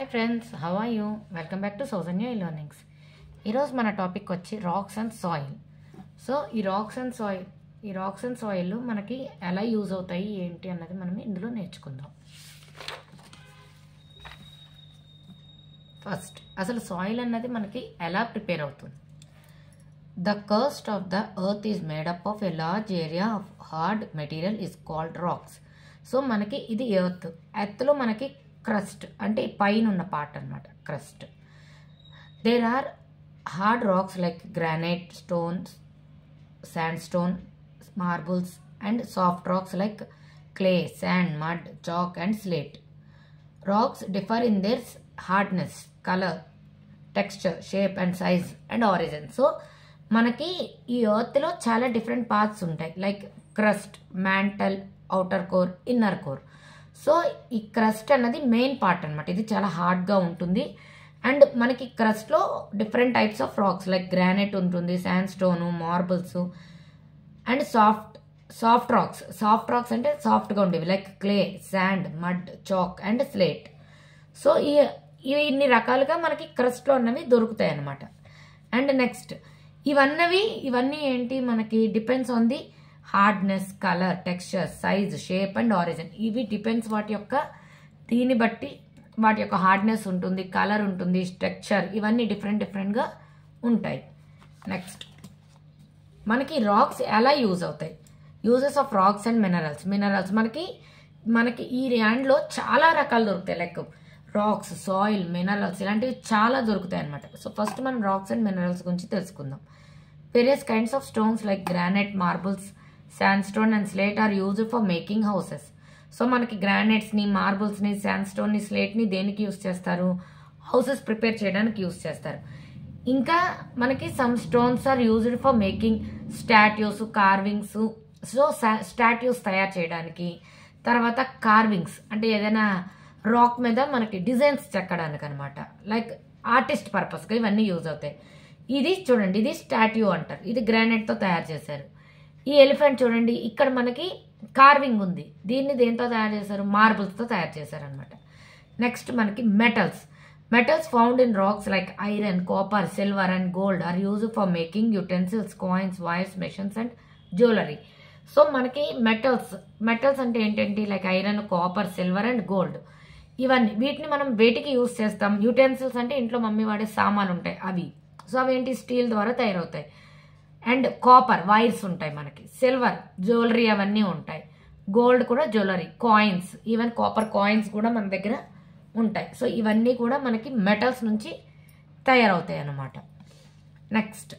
Hi friends, how are you? Welcome back to Sausanya Learnings. ఈరోజు మన topic వచ్చి racks and soil. So ఈ racks and soil మనకి ఎలా యూజ్ అవుతాయి ఏంటి అన్నది మనం ఇందులో నేర్చుకుందాం. ఫస్ట్ అసలు సాయిల్ అన్నది మనకి ఎలా ప్రిపేర్ అవుతుంది. The crust of the earth is made up of a large area of hard material is called rocks. So మనకి ఇది ఎర్త్లో మనకి క్రస్ట్ అంటే పైన ఉన్న పార్ట్ అనమాట crust. There are hard rocks like granite, stones, sandstone, marbles and soft rocks like clay, sand, mud, chalk and slate. Rocks differ in their hardness, colour, texture, shape and size and origin. So మనకి ఈ ఎర్త్లో చాలా different parts ఉంటాయి like crust, mantle, outer core, inner core. So ఈ crust అన్నది main part అనమాట. ఇది చాలా హార్డ్గా ఉంటుంది. అండ్ మనకి క్రస్ట్లో different types of rocks like granite ఉంటుంది, sand stone, marbles and soft rocks అంటే సాఫ్ట్గా ఉండేవి like clay, sand, mud, chalk and slate. So ఇన్ని రకాలుగా మనకి క్రస్ట్లో ఉన్నవి దొరుకుతాయి అన్నమాట. అండ్ నెక్స్ట్ ఇవన్నీ ఏంటి మనకి depends on the hardness, colour, texture, size, shape and origin. ఇవి డిపెండ్స్ దీన్ని బట్టి వాటి యొక్క హార్డ్నెస్ ఉంటుంది, కలర్ ఉంటుంది, టెక్స్చర్, ఇవన్నీ డిఫరెంట్గా ఉంటాయి. నెక్స్ట్ మనకి రాక్స్ ఎలా యూజ్ అవుతాయి. Uses of rocks and minerals మనకి ఈ ల్యాండ్లో చాలా రకాలు దొరుకుతాయి లైక్ రాక్స్, సాయిల్, మినరల్స్ ఇలాంటివి చాలా దొరుకుతాయి అనమాట. సో ఫస్ట్ మనం రాక్స్ అండ్ మినరల్స్ గురించి తెలుసుకుందాం. Various kinds of stones like granite, marbles, sandstone and slate are used for making houses. So మనకి గ్రానైట్స్ని, మార్బుల్స్ని, శాండ్స్టోన్ని, స్లేట్ని దేనికి యూజ్ చేస్తారు? హౌసెస్ ప్రిపేర్ చేయడానికి యూజ్ చేస్తారు. ఇంకా మనకి some stones are used for making statues, carvings. So statues తయారు చేయడానికి, తర్వాత కార్వింగ్స్ అంటే ఏదైనా రాక్ మీద మనకి డిజైన్స్ చెక్కడానికి అనమాట లైక్ ఆర్టిస్ట్ పర్పస్గా ఇవన్నీ యూజ్ అవుతాయి. ఇది చూడండి, ఇది స్టాట్యూ అంటారు. ఇది గ్రానైట్తో తయారు చేశారు. ఈ ఎలిఫెంట్ చూడండి, ఇక్కడ మనకి కార్వింగ్ ఉంది. దీన్ని దేంతో తయారు చేశారు? మార్బుల్స్తో తయారు చేశారు అనమాట. నెక్స్ట్ మనకి metals found in rocks like iron, copper, silver and gold are used for making utensils, coins, wires, machines and jewellery. So మనకి మెటల్స్ అంటే ఏంటంటే like iron, copper, silver and gold. వీటిని మనం వేటికి యూజ్ చేస్తాం? యుటెన్సిల్స్ అంటే ఇంట్లో మమ్మీ వాడే సామాన్లు ఉంటాయి అవి. సో అవి ఏంటి? స్టీల్ ద్వారా తయారవుతాయి. అండ్ కాపర్ వైర్స్ ఉంటాయి మనకి, సిల్వర్ జ్యువెలరీ అవన్నీ ఉంటాయి, గోల్డ్ కూడా jewellery, coins, even copper coins కూడా మన దగ్గర ఉంటాయి. సో ఇవన్నీ కూడా మనకి మెటల్స్ నుంచి తయారవుతాయి అన్నమాట. Next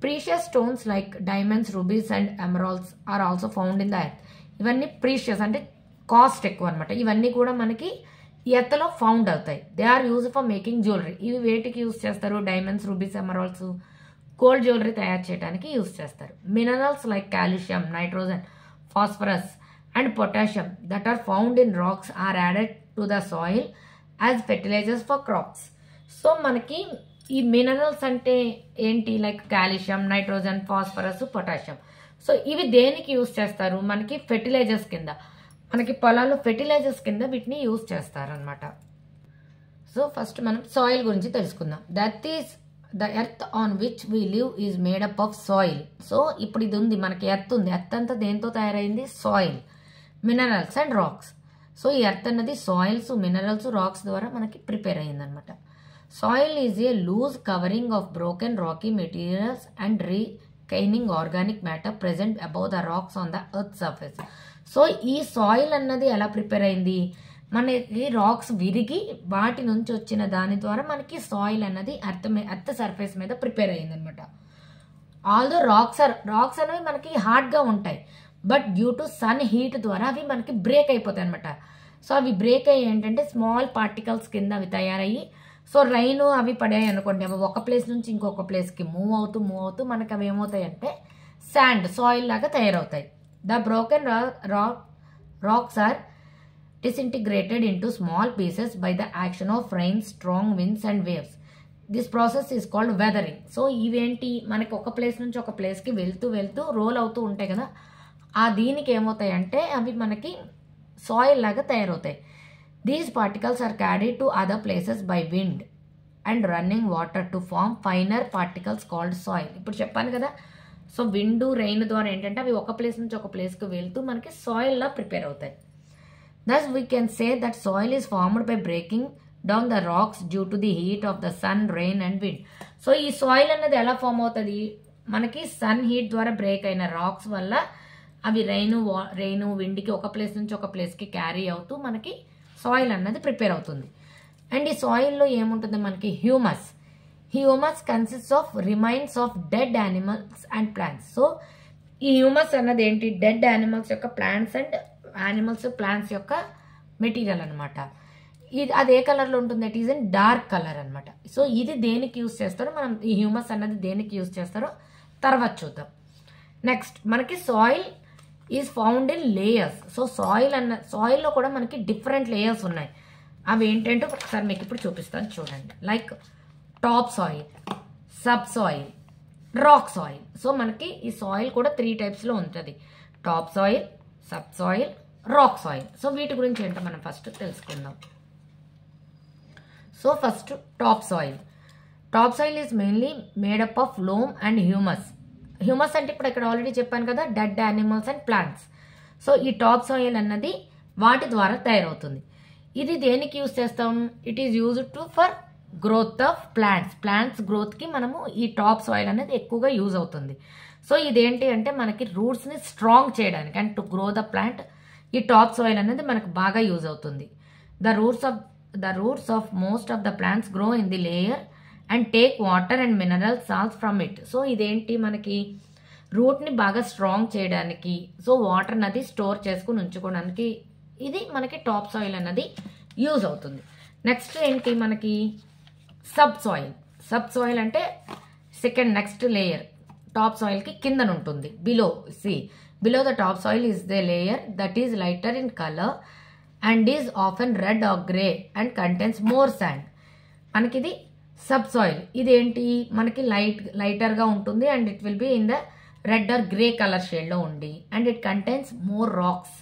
precious stones like diamonds, rubies and emeralds are also found in the earth. ఇవన్నీ ప్రీషియస్ అంటే కాస్ట్ ఎక్కువ అనమాట. ఇవన్నీ కూడా మనకి ఎర్త్లో ఫౌండ్ అవుతాయి. They are use for making jewellery. ఇవి వేటికి యూజ్ చేస్తారు? Diamonds, rubies, emeralds, gold jewellery తయారు చేయడానికి యూజ్ చేస్తారు. Minerals like calcium, nitrogen, phosphorus and potassium that are found in rocks are added to the soil as fertilisers for crops. So మనకి ఈ minerals అంటే ఏంటి? Like calcium, nitrogen, phosphorus, potassium. So ఇవి దేనికి use చేస్తారు? మనకి fertilisers కింద, మనకి పొలాల్లో ఫెర్టిలైజర్స్ కింద వీటిని యూజ్ చేస్తారనమాట. సో ఫస్ట్ మనం సాయిల్ గురించి తెలుసుకుందాం. That is the earth on which we live is made up of soil. So ఇప్పుడు ఇది ఉంది మనకి, ఎర్త్ ఉంది. ఎర్త్ అంతా దేంతో తయారైంది? Soil, minerals and rocks. So ఈ ఎర్త్ అన్నది సాయిల్స్, మినరల్స్, రాక్స్ ద్వారా మనకి ప్రిపేర్ అయ్యిందనమాట. Soil is a loose covering of broken rocky materials and decaying organic matter present above the rocks on the earth surface. So ఈ soil అన్నది ఎలా prepare అయింది? మనకి రాక్స్ విరిగి వాటి నుంచి వచ్చిన దాని ద్వారా మనకి సాయిల్ అన్నది ఎర్త్ సర్ఫేస్ మీద ప్రిపేర్ అయ్యింది అనమాట. ఆల్దో రాక్స్ అనేవి మనకి హార్డ్గా ఉంటాయి, but due to sun heat ద్వారా అవి మనకి బ్రేక్ అయిపోతాయి అనమాట. సో అవి బ్రేక్ అయ్యి ఏంటంటే స్మాల్ పార్టికల్స్ కింద అవి తయారయ్యి, సో రైన్ అవి పడాయి అనుకోండి, అవి ఒక ప్లేస్ నుంచి ఇంకొక ప్లేస్కి మూవ్ అవుతూ మనకి అవి ఏమవుతాయంటే సాయిల్ లాగా తయారవుతాయి. The broken rocks are disintegrated into small pieces by the action of rain, strong winds and waves. This process is called weathering. So ఇవేంటి? మనకి ఒక ప్లేస్ నుంచి ఒక ప్లేస్కి వెళ్తూ రోల్ అవుతూ ఉంటాయి కదా, ఆ దీనికి ఏమవుతాయి అంటే అవి మనకి సాయిల్ లాగా తయారవుతాయి. These particles are carried to other places by wind and running water to form finer particles called soil. ఇప్పుడు చెప్పాను కదా, సో విండ్ రెయిన్ ద్వారా ఏంటంటే అవి ఒక ప్లేస్ నుంచి ఒక ప్లేస్కి వెళ్తూ మనకి సాయిల్లా ప్రిపేర్ అవుతాయి. Thus we can say that soil is formed by breaking down the rocks due to the heat of the sun, rain and wind. So ఈ సాయిల్ అన్నది ఎలా ఫామ్ అవుతుంది, మనకి సన్ హీట్ ద్వారా బ్రేక్ అయిన రాక్స్ వల్ల అవి రెయిన్ విండ్కి ఒక ప్లేస్ నుంచి ఒక ప్లేస్కి క్యారీ అవుతూ మనకి సాయిల్ అన్నది ప్రిపేర్ అవుతుంది. అండ్ ఈ సాయిల్లో ఏముంటుంది మనకి humus. Humus consist of remains of dead animals and plants. So ఈ హ్యూమస్ అన్నది ఏంటి, డెడ్ యానిమల్స్ యొక్క ప్లాంట్స్ అండ్ ప్లాంట్స్ యొక్క మెటీరియల్ అనమాట. ఇది అది ఏ కలర్లో ఉంటుంది, it is in dark colour అనమాట. సో ఇది దేనికి యూజ్ చేస్తారో, మనం ఈ హ్యూమస్ అన్నది దేనికి యూజ్ చేస్తారో తర్వాత చూద్దాం. నెక్స్ట్ మనకి soil is found in layers. So సాయిల్లో కూడా మనకి డిఫరెంట్ లేయర్స్ ఉన్నాయి. అవి ఏంటంటే ఒకసారి మీకు ఇప్పుడు చూపిస్తాను చూడండి. Like top soil, sub soil, rock soil. So మనకి ఈ సాయిల్ కూడా 3 టైప్స్లో ఉంటుంది, top soil, sub soil, rock soil. So వీటి గురించి ఏంటో మనం ఫస్ట్ తెలుసుకుందాం. So first top soil. Top soil is mainly made up of loom and humus. Humus అంటే ఇప్పుడు ఇక్కడ ఆల్రెడీ చెప్పాను కదా, dead animals and plants. So ఈ టాప్ సాయిల్ అన్నది వాటి ద్వారా తయారవుతుంది. ఇది దేనికి యూజ్ చేస్తాం, it is used to for growth of plants గ్రోత్కి మనము ఈ టాప్ సాయిల్ అనేది ఎక్కువగా యూజ్ అవుతుంది. సో ఇదేంటి అంటే మనకి రూట్స్ని స్ట్రాంగ్ చేయడానికి and to grow the plant ఈ టాప్ సాయిల్ అనేది మనకు బాగా యూజ్ అవుతుంది. The roots of most of the plants grow in the layer and take water and mineral salts from it. So ఇదేంటి మనకి రూట్ని బాగా స్ట్రాంగ్ చేయడానికి, సో వాటర్ అనేది స్టోర్ చేసుకుని ఉంచుకోవడానికి ఇది మనకి టాప్ సాయిల్ అన్నది యూజ్ అవుతుంది. నెక్స్ట్ ఏంటి మనకి సబ్ సాయిల్ అంటే సెకండ్ నెక్స్ట్ లేయర్ టాప్ సాయిల్కి కిందన ఉంటుంది. Below the top soil is the layer that is lighter in colour and is often red or grey and contains more sand. మనకి ఇది సబ్ సాయిల్. ఇదేంటి మనకి లైటర్గా ఉంటుంది and it will be in the red or grey colour షేడ్లో ఉండి and it contains more rocks.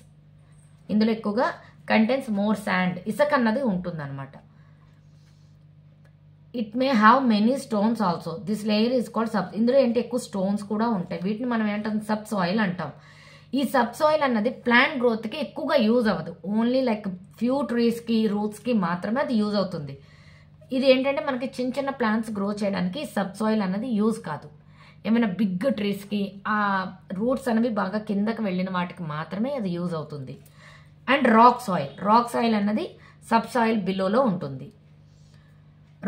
ఇందులో ఎక్కువగా కంటెన్స్ మోర్ శాండ్, ఇసుక అన్నది ఉంటుంది అనమాట. It may have many stones also. This layer is called sub. ఇందులో ఏంటి ఎక్కువ స్టోన్స్ కూడా ఉంటాయి. వీటిని మనం ఏంటంటే సబ్ సాయిల్ అంటాం. ఈ సబ్ సాయిల్ అన్నది ప్లాంట్ గ్రోత్కి ఎక్కువగా యూజ్ అవ్వదు, ఓన్లీ లైక్ ఫ్యూ ట్రీస్కి రూట్స్కి మాత్రమే అది యూజ్ అవుతుంది. ఇది ఏంటంటే మనకి చిన్న చిన్న ప్లాంట్స్ గ్రో చేయడానికి సబ్ సాయిల్ అన్నది యూజ్ కాదు. ఏమైనా బిగ్ ట్రీస్కి ఆ రూట్స్ అనేవి బాగా కిందకి వెళ్ళిన వాటికి మాత్రమే అది యూజ్ అవుతుంది. అండ్ రాక్ సాయిల్ అన్నది సబ్ సాయిల్ బిలోలో ఉంటుంది.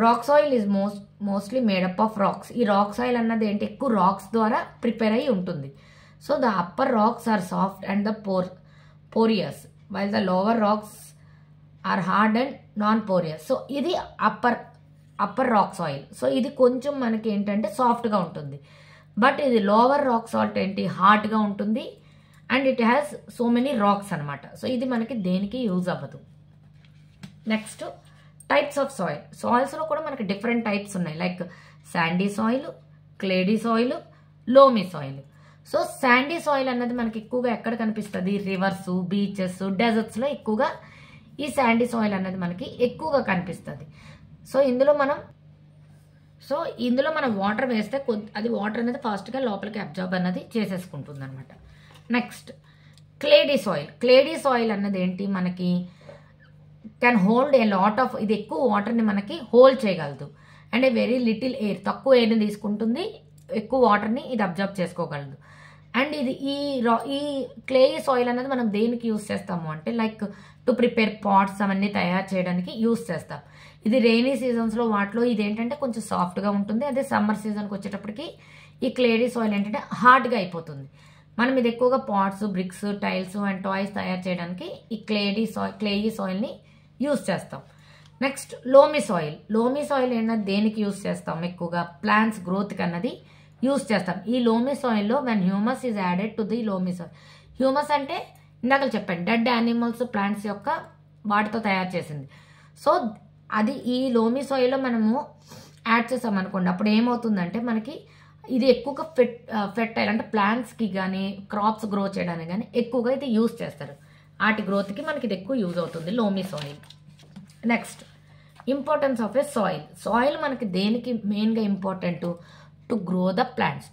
Rock soil is mostly made up of rocks. ఈ రాక్ సాయిల్ అన్నది ఏంటి ఎక్కువ రాక్స్ ద్వారా ప్రిపేర్ అయి ఉంటుంది. So the upper rocks are soft and the porous while the lower rocks are hard and non porous. So ఇది అప్పర్ రాక్ సాయిల్. సో ఇది కొంచెం మనకి ఏంటంటే సాఫ్ట్గా ఉంటుంది. బట్ ఇది లోవర్ రాక్ సాల్ట్ ఏంటి హార్డ్గా ఉంటుంది and it has so many rocks అనమాట. సో ఇది మనకి దేనికి యూజ్ అవ్వదు. నెక్స్ట్ టైప్స్ ఆఫ్ సాయిల్స్లో కూడా మనకి డిఫరెంట్ టైప్స్ ఉన్నాయి. Like sandy soil, clayey soil, loamy soil. So sandy soil అన్నది మనకి ఎక్కువగా ఎక్కడ కనిపిస్తుంది, రివర్స్, బీచెస్, డెజర్ట్స్లో ఎక్కువగా ఈ శాండీ సాయిల్ అన్నది మనకి ఎక్కువగా కనిపిస్తుంది. సో ఇందులో మనం వాటర్ వేస్తే అది వాటర్ అనేది ఫాస్ట్గా లోపలికి అబ్జర్బ్ అన్నది చేసేసుకుంటుంది అనమాట. నెక్స్ట్ క్లేడీ సాయిల్ అన్నది ఏంటి మనకి can hold a lot of, ఇది ఎక్కువ వాటర్ని మనకి హోల్డ్ చేయగలదు and a very little air, తక్కువ ఎయిర్ని తీసుకుంటుంది, ఎక్కువ వాటర్ని ఇది అబ్జర్బ్ చేసుకోగలదు. అండ్ ఇది ఈ క్లే సాయిల్ అనేది మనం దేనికి యూజ్ చేస్తాము అంటే లైక్ టు ప్రిపేర్ పాట్స్ అవన్నీ తయారు చేయడానికి యూజ్ చేస్తాం. ఇది రెయినీ సీజన్స్లో వాటిలో ఇది ఏంటంటే కొంచెం సాఫ్ట్గా ఉంటుంది. అదే సమ్మర్ సీజన్కి వచ్చేటప్పటికి ఈ క్లేడీ సాయిల్ ఏంటంటే హార్డ్గా అయిపోతుంది. మనం ఇది ఎక్కువగా pots, bricks, tiles and toys తయారు చేయడానికి ఈ క్లేయీ సాయిల్ని యూజ్ చేస్తాం. నెక్స్ట్ లోమీ సాయిల్ ఏంటంటే దేనికి యూజ్ చేస్తాం, ఎక్కువగా ప్లాంట్స్ గ్రోత్కి అన్నది యూజ్ చేస్తాం. ఈ లోమీ సాయిల్లో when humus is added to the loamy soil. Humus అంటే ఇందాక చెప్పండి డెడ్ యానిమల్స్, ప్లాంట్స్ యొక్క వాటితో తయారు చేసింది. సో అది ఈ లోమీ సాయిల్లో మనము యాడ్ చేసాం అనుకోండి, అప్పుడు ఏమవుతుందంటే మనకి ఇది ఎక్కువగా ఫెర్టైల్ అంటే ప్లాంట్స్కి కానీ క్రాప్స్ గ్రో చేయడానికి కానీ ఎక్కువగా ఇది యూజ్ చేస్తారు. వాటి గ్రోత్కి మనకి ఇది ఎక్కువ యూజ్ అవుతుంది loamy soil. Next importance of a soil. Soil మనకి దేనికి మెయిన్గా important? To grow the plants.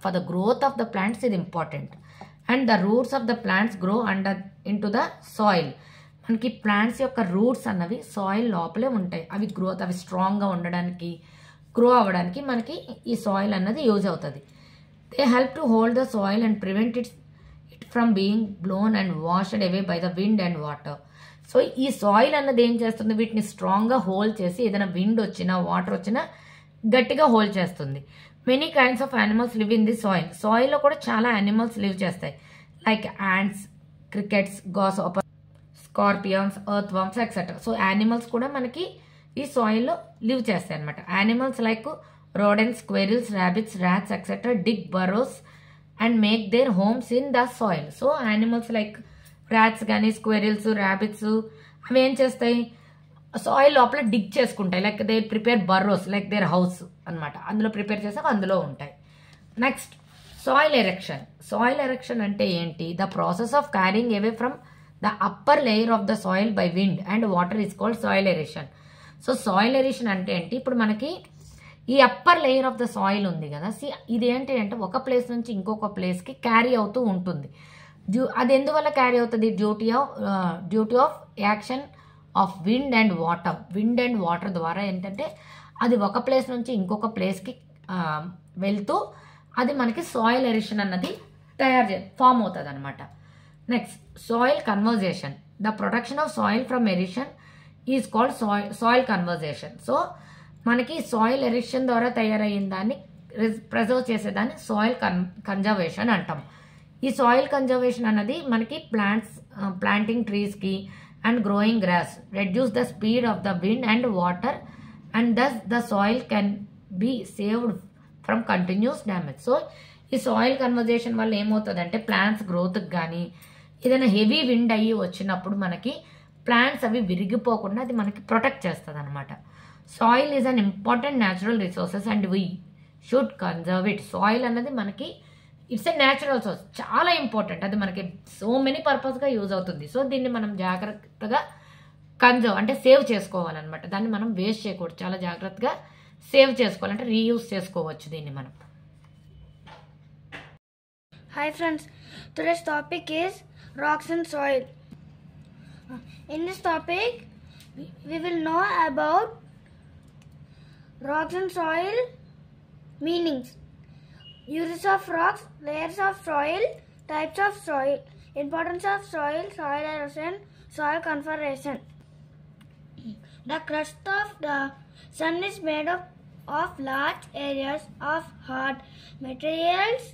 For the growth of the plants ఇది important. And the roots of the plants grow under in to the soil. మనకి plants యొక్క roots అన్నవి soil లోపలే ఉంటాయి. అవి స్ట్రాంగ్గా ఉండడానికి, గ్రో అవ్వడానికి మనకి ఈ సాయిల్ అన్నది యూజ్ అవుతుంది. They help to hold the soil and prevent it from being blown and washed away by the wind and water. So ఈ సాయిల్ అన్నది ఏం చేస్తుంది? వీటిని స్ట్రాంగ్గా హోల్డ్ చేసి ఏదైనా విండ్ వచ్చినా వాటర్ వచ్చినా గట్టిగా హోల్డ్ చేస్తుంది. Many kinds of animals live in the soil. సాయిల్లో కూడా చాలా యానిమల్స్ లివ్ చేస్తాయి. Like ants, crickets, grasshopper, scorpions, earthworms etcetera. So animals కూడా మనకి ఈ సాయిల్లో లివ్ చేస్తాయి అనమాట. Animals like rodents, squirrels, rabbits, rats, etc. dig burrows and make their homes in the soil. So animals like rats కానీ squirrels, rabbits అవి ఏం చేస్తాయి? సాయిల్ లోపల డిగ్ చేసుకుంటాయి. Like they prepare Burroughs like their house అనమాట. అందులో ప్రిపేర్ చేసాక అందులో ఉంటాయి. Next soil erection. Soil erection అంటే ఏంటి? The process of carrying away from the upper layer of the soil by wind and water is called soil aeration. So soil aeration అంటే ఏంటి? ఇప్పుడు మనకి ఈ upper layer of the soil ఉంది కదా, ఇది ఏంటి అంటే ఒక ప్లేస్ నుంచి ఇంకొక ప్లేస్కి క్యారీ అవుతూ ఉంటుంది. అది ఎందువల్ల క్యారీ అవుతుంది? Duty of action of wind and water. Wind and water ద్వారా ఏంటంటే అది ఒక ప్లేస్ నుంచి ఇంకొక ప్లేస్కి వెళ్తూ అది మనకి సాయిల్ ఎరేషన్ అన్నది ఫామ్ అవుతుంది అనమాట. Next soil conversation. The production of soil from aeration is called soil conversation. So మనకి సాయిల్ ఎరేషన్ ద్వారా తయారయ్యిన దాన్ని ప్రిజర్వ్ చేసేదాన్ని సాయిల్ కన్జర్వేషన్ అంటాం. ఈ సాయిల్ కన్జర్వేషన్ అన్నది మనకి ప్లాంటింగ్ ట్రీస్కి and growing grass reduce the speed of the wind and water and thus the soil can be saved from continuous damage. So ఈ సాయిల్ కన్వర్జేషన్ వల్ల ఏమవుతుందంటే ప్లాంట్స్ గ్రోత్కి కానీ ఏదైనా హెవీ విండ్ అయ్యి వచ్చినప్పుడు మనకి ప్లాంట్స్ అవి విరిగిపోకుండా అది మనకి ప్రొటెక్ట్ చేస్తుంది అనమాట. Soil is an important natural resources and we should conserve it. Soil అన్నది మనకి ఇట్స్ ఎ న్యాచురల్ సోర్స్, చాలా ఇంపార్టెంట్. అది మనకి సో మెనీ పర్పస్గా యూజ్ అవుతుంది. సో దీన్ని మనం జాగ్రత్తగా కన్జర్వ్ అంటే సేవ్ చేసుకోవాలన్నమాట. దాన్ని మనం వేస్ట్ చేయకూడదు, చాలా జాగ్రత్తగా సేవ్ చేసుకోవాలంటే రీయూజ్ చేసుకోవచ్చు దీన్ని మనం. Hi friends, today's topic is rocks and soil. In this topic, we will know about rocks and soil meanings, uses of rocks, layers of soil, types of soil, importance of soil, soil erosion, soil conservation. The crust of the sun is made up of large areas of hard materials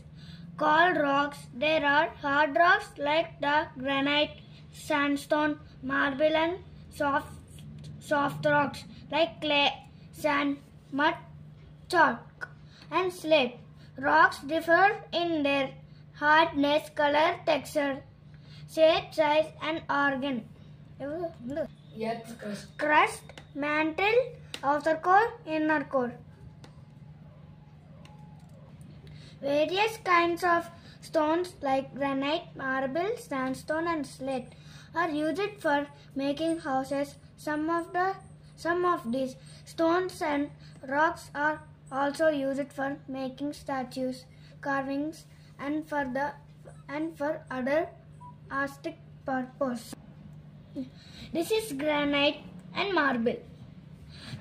called rocks. There are hard rocks like the granite, sandstone, marble, and soft rocks like clay, sand, mud, chalk, and slate. Rocks differ in their hardness, color, texture, shape, size, and organ. Crust, mantle, outer core, inner core. Various kinds of stones like granite, marble, sandstone, and slate are used for making houses. Some of these stones and rocks are also used for making statues, carvings, and for other artistic purpose. This is granite and marble.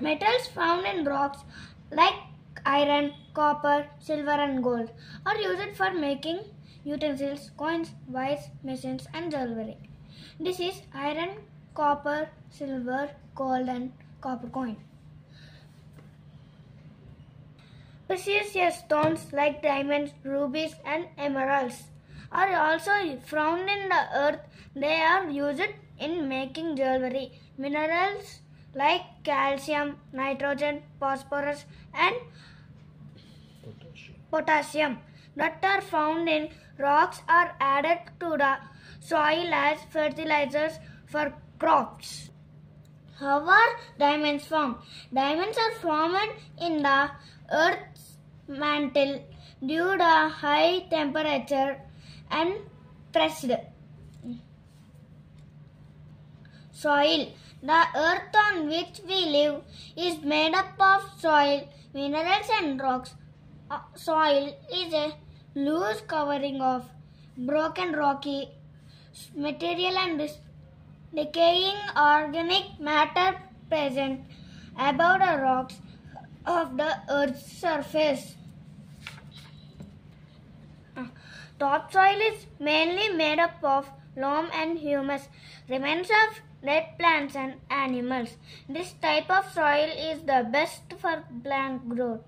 Metals found in rocks like iron, copper, silver, and gold are used for making utensils, coins, wires, machines, and jewelry. This is iron, copper, silver, gold, and copper coin. Precious stones like diamonds, rubies, and emeralds are also found in the earth. They are used in making jewelry. Minerals like calcium, nitrogen, phosphorus, and potassium that are found in rocks are added to the soil as fertilizers for crops. How are diamonds formed? Diamonds are formed in the earth's mantle due to high temperature and pressed soil. The earth on which we live is made up of soil, minerals and rocks. Soil is a loose covering of broken rocky material and decaying organic matter present above the rocks of the earth's surface. Topsoil is mainly made up of loam and humus, remains of dead plants and animals. This type of soil is the best for plant growth.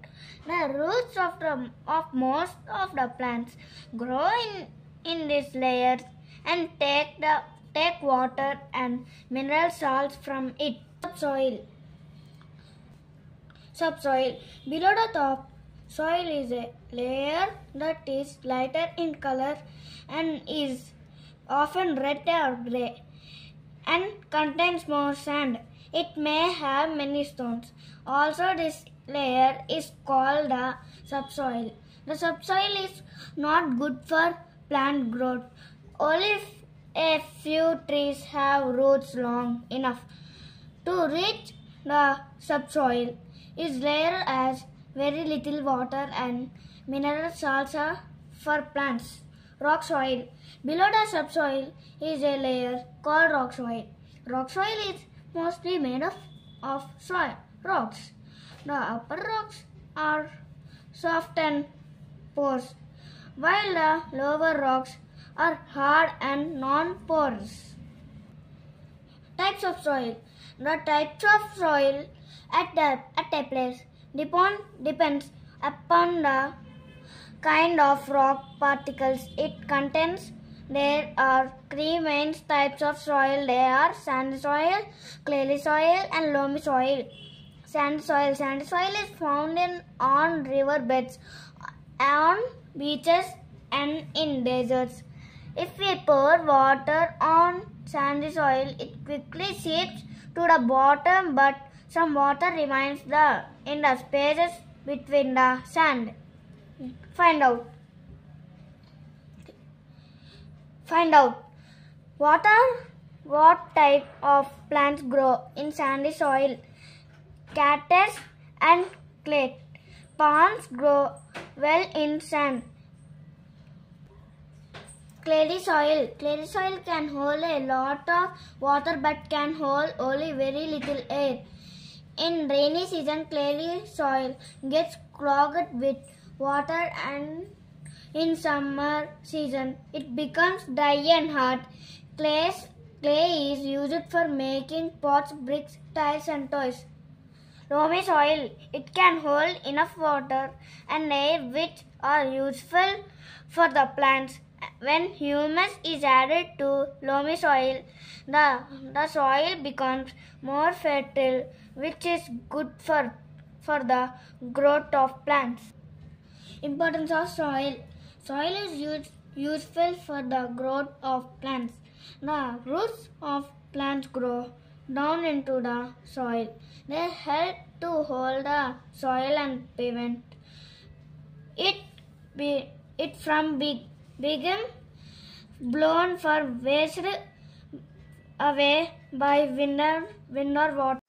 The roots of most of the plants grow in these layers and take water and mineral salts from it. Subsoil. Below the top soil is a layer that is lighter in color and is often red or grey and contains more sand. It may have many stones. Also, this layer is called the subsoil. The subsoil is not good for plant growth. Only a few trees have roots long enough to reach the subsoil. Its layer has very little water and mineral salts for plants. Rock soil. Below the subsoil is a layer called rock soil. Rock soil is mostly made of rocks. The upper rocks are soft and porous, while the lower rocks are hard and non-porous. Types of soil. The types of soil at a place depends upon the kind of rock particles it contains. There are three main types of soil. They are sandy soil, clayey soil and loamy soil. Sandy soil. Sandy soil is found on river beds, on beaches and in deserts. If we pour water on sandy soil, it quickly seeps to the bottom, but some water remains in the spaces between the sand. Find out what type of plants grow in sandy soil. Cactus and clay palms grow well in sand. Clayey soil. Clayey soil can hold a lot of water but can hold only very little air. In rainy season, clayey soil gets clogged with water, and in summer season it becomes dry and hard. Clay is used for making pots, bricks, tiles and toys. Loamy soil. It can hold enough water and air which are useful for the plants. When humus is added to loamy soil, the soil becomes more fertile, which is good for the growth of plants. Importance of soil. Soil is useful for the growth of plants. The roots of plants grow down into the soil. They help to hold the soil and prevent it from being blown or washed away by wind or water.